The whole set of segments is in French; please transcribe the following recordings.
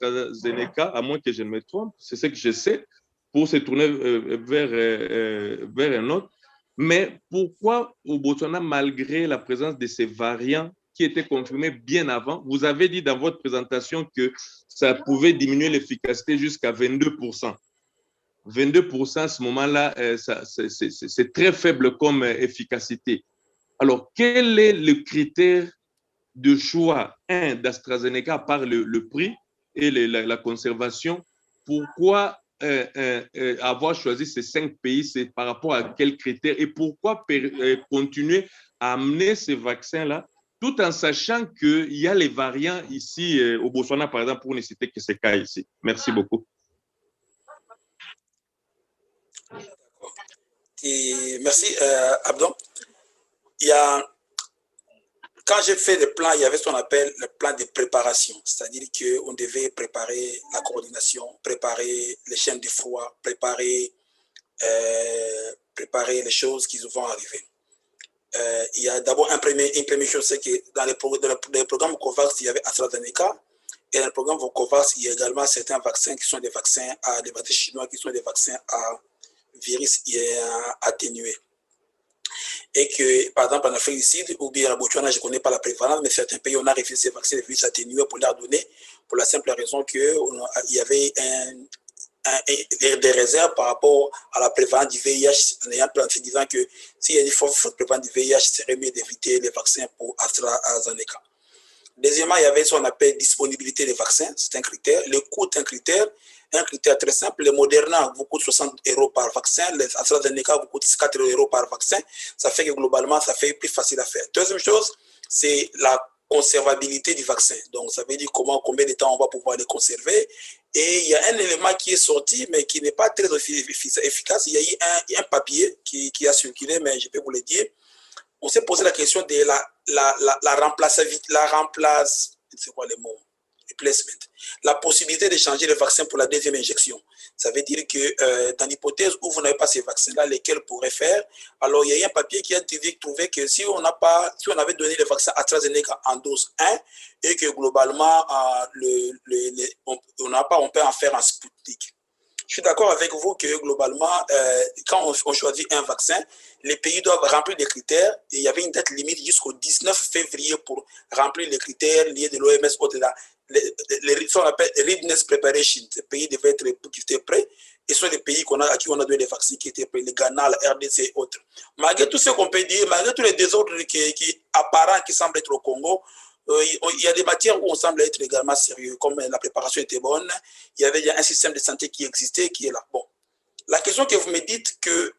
AstraZeneca, à moins que je ne me trompe, c'est ce que je sais, pour se tourner vers un autre. Mais pourquoi au Botswana, malgré la présence de ces variants qui étaient confirmés bien avant, vous avez dit dans votre présentation que ça pouvait diminuer l'efficacité jusqu'à 22%. 22% à ce moment-là, c'est très faible comme efficacité. Alors, quel est le critère de choix, d'AstraZeneca par le prix et la conservation? Pourquoi avoir choisi ces 5 pays? C'est par rapport à quels critères? Et pourquoi continuer à amener ces vaccins-là tout en sachant qu'il y a les variants ici au Botswana, par exemple, pour ne citer que ces cas ici? Merci beaucoup. Et merci, Abdon. Quand j'ai fait le plan, il y avait ce qu'on appelle le plan de préparation, c'est-à-dire qu'on devait préparer la coordination, préparer les chaînes de froid, préparer les choses qui vont arriver. Il y a d'abord une première chose, c'est que dans les programmes COVAX, il y avait AstraZeneca, et dans le programme COVAX, il y a également certains vaccins qui sont des vaccins à des vaccins chinois, qui sont des vaccins à virus atténué. Et que, par exemple, en Afrique du Sud, ou bien à Botswana, je ne connais pas la prévalence, mais certains pays, on a refusé ces vaccins de virus atténués pour leur donner, pour la simple raison qu'il y avait des réserves par rapport à la prévalence du VIH, en disant que s'il y a une forte prévalence du VIH, il serait mieux d'éviter les vaccins pour AstraZeneca. Deuxièmement, il y avait ce qu'on appelle disponibilité des vaccins, c'est un critère. Le coût est un critère très simple. Le Moderna vous coûte 60 € par vaccin, les AstraZeneca vous coûte 4 € par vaccin. Ça fait que globalement, ça fait plus facile à faire. Deuxième chose, c'est la conservabilité du vaccin. Donc, ça veut dire combien de temps on va pouvoir les conserver. Et il y a un élément qui est sorti, mais qui n'est pas très efficace. Il y a eu un papier qui a circulé, mais je peux vous le dire. On s'est posé la question de la remplaçabilité, c'est quoi le mot? Replacement. La possibilité de changer le vaccin pour la deuxième injection. Ça veut dire que dans l'hypothèse où vous n'avez pas ces vaccins-là, lesquels pourraient faire, alors il y a eu un papier qui a trouvé que si on avait donné le vaccin AstraZeneca en dose 1 et que globalement on peut en faire un Sputnik. Je suis d'accord avec vous que globalement, quand on choisit un vaccin, les pays doivent remplir les critères. Et il y avait une date limite jusqu'au 19 février pour remplir les critères liés de l'OMS au-delà. Ce qu'on appelle readiness preparation. Ces pays devaient être prêts. Et ce sont les pays à qui on a donné les vaccins qui étaient prêts, le Ghana, la RDC et autres. Malgré tout ce qu'on peut dire, malgré tous les désordres apparents qui semblent être au Congo, il y a des matières où on semble être également sérieux, comme la préparation était bonne, il y avait un système de santé qui existait, qui est là. Bon. La question que vous me dites qu'il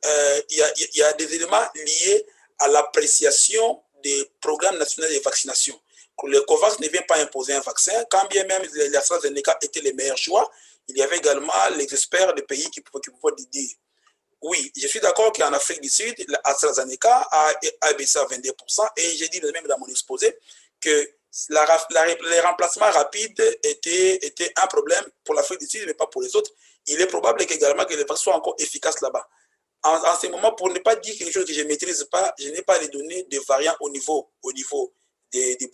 y a des éléments liés à l'appréciation des programmes nationaux de vaccination. Le COVAX ne vient pas imposer un vaccin, quand bien même l'AstraZeneca était le meilleur choix, il y avait également les experts des pays qui pouvaient dire. Oui, je suis d'accord qu'en Afrique du Sud, l'AstraZeneca a baissé à 22%, et j'ai dit même dans mon exposé que les remplacements rapides étaient un problème pour l'Afrique du Sud, mais pas pour les autres. Il est probable également que les vaccins soient encore efficaces là-bas. En ce moment, pour ne pas dire quelque chose que je ne maîtrise pas, je n'ai pas les données des variants au niveau des